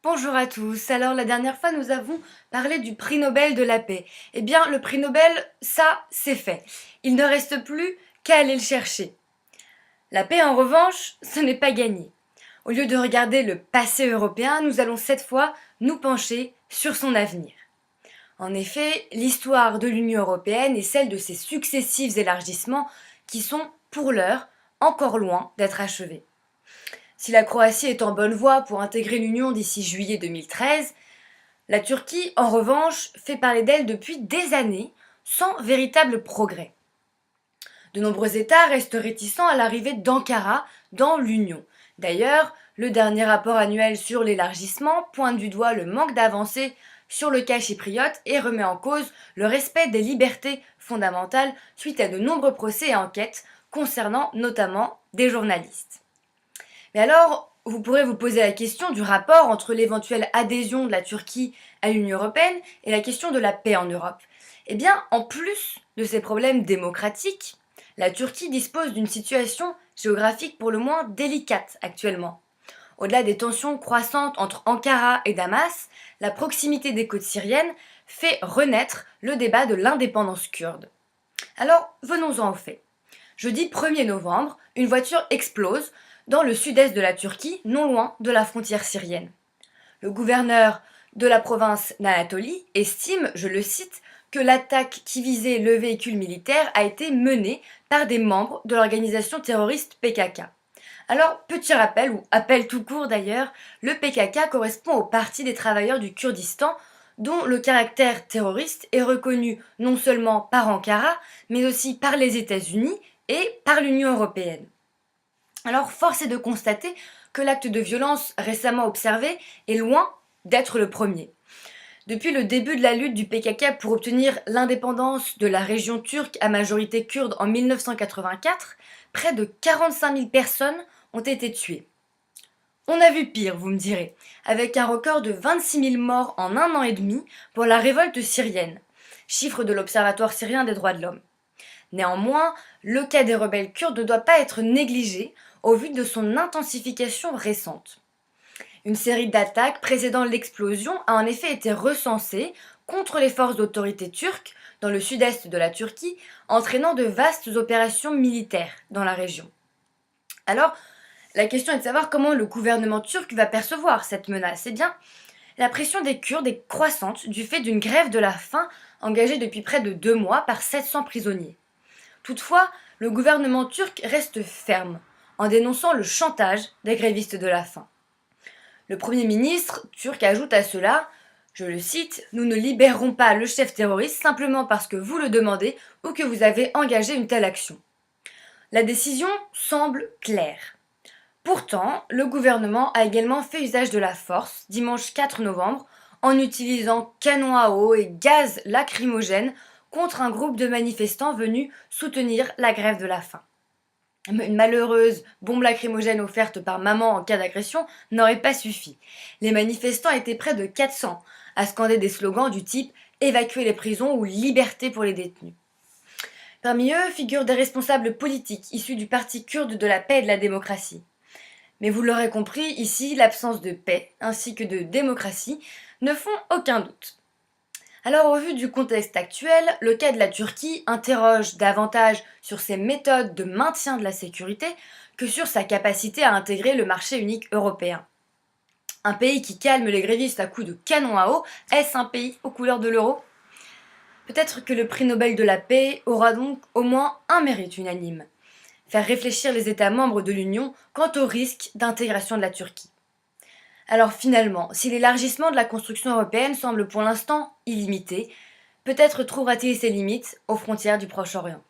Bonjour à tous. Alors la dernière fois nous avons parlé du prix Nobel de la paix. Eh bien le prix Nobel, ça c'est fait. Il ne reste plus qu'à aller le chercher. La paix en revanche, ce n'est pas gagné. Au lieu de regarder le passé européen, nous allons cette fois nous pencher sur son avenir. En effet, l'histoire de l'Union européenne est celle de ses successifs élargissements qui sont, pour l'heure, encore loin d'être achevés. Si la Croatie est en bonne voie pour intégrer l'Union d'ici juillet 2013, la Turquie, en revanche, fait parler d'elle depuis des années, sans véritable progrès. De nombreux États restent réticents à l'arrivée d'Ankara dans l'Union. D'ailleurs, le dernier rapport annuel sur l'élargissement pointe du doigt le manque d'avancée sur le cas chypriote et remet en cause le respect des libertés fondamentales suite à de nombreux procès et enquêtes concernant notamment des journalistes. Mais alors, vous pourrez vous poser la question du rapport entre l'éventuelle adhésion de la Turquie à l'Union européenne et la question de la paix en Europe. Eh bien, en plus de ces problèmes démocratiques, la Turquie dispose d'une situation géographique pour le moins délicate actuellement. Au-delà des tensions croissantes entre Ankara et Damas, la proximité des côtes syriennes fait renaître le débat de l'indépendance kurde. Alors, venons-en aux faits. Jeudi 1er novembre, une voiture explose dans le sud-est de la Turquie, non loin de la frontière syrienne. Le gouverneur de la province d'Anatolie estime, je le cite, que l'attaque qui visait le véhicule militaire a été menée par des membres de l'organisation terroriste PKK. Alors, petit rappel, ou appel tout court d'ailleurs, le PKK correspond au Parti des travailleurs du Kurdistan, dont le caractère terroriste est reconnu non seulement par Ankara, mais aussi par les États-Unis et par l'Union européenne. Alors, force est de constater que l'acte de violence récemment observé est loin d'être le premier. Depuis le début de la lutte du PKK pour obtenir l'indépendance de la région turque à majorité kurde en 1984, près de 45 000 personnes ont été tuées. On a vu pire, vous me direz, avec un record de 26 000 morts en un an et demi pour la révolte syrienne, chiffre de l'Observatoire syrien des droits de l'homme. Néanmoins, le cas des rebelles kurdes ne doit pas être négligé au vu de son intensification récente. Une série d'attaques précédant l'explosion a en effet été recensée contre les forces d'autorité turques dans le sud-est de la Turquie, entraînant de vastes opérations militaires dans la région. Alors, la question est de savoir comment le gouvernement turc va percevoir cette menace. Eh bien, la pression des Kurdes est croissante du fait d'une grève de la faim engagée depuis près de 2 mois par 700 prisonniers. Toutefois, le gouvernement turc reste ferme en dénonçant le chantage des grévistes de la faim. Le Premier ministre turc ajoute à cela, je le cite, « Nous ne libérerons pas le chef terroriste simplement parce que vous le demandez ou que vous avez engagé une telle action. » La décision semble claire. Pourtant, le gouvernement a également fait usage de la force dimanche 4 novembre en utilisant canons à eau et gaz lacrymogène contre un groupe de manifestants venus soutenir la grève de la faim. Une malheureuse bombe lacrymogène offerte par maman en cas d'agression n'aurait pas suffi. Les manifestants étaient près de 400 à scander des slogans du type « Évacuer les prisons » ou « Liberté pour les détenus ». Parmi eux figurent des responsables politiques issus du Parti kurde de la paix et de la démocratie. Mais vous l'aurez compris, ici, l'absence de paix ainsi que de démocratie ne font aucun doute. Alors au vu du contexte actuel, le cas de la Turquie interroge davantage sur ses méthodes de maintien de la sécurité que sur sa capacité à intégrer le marché unique européen. Un pays qui calme les grévistes à coups de canon à eau, est-ce un pays aux couleurs de l'euro ? Peut-être que le prix Nobel de la paix aura donc au moins un mérite unanime. Faire réfléchir les États membres de l'Union quant au risque d'intégration de la Turquie. Alors finalement, si l'élargissement de la construction européenne semble pour l'instant illimité, peut-être trouvera-t-il ses limites aux frontières du Proche-Orient.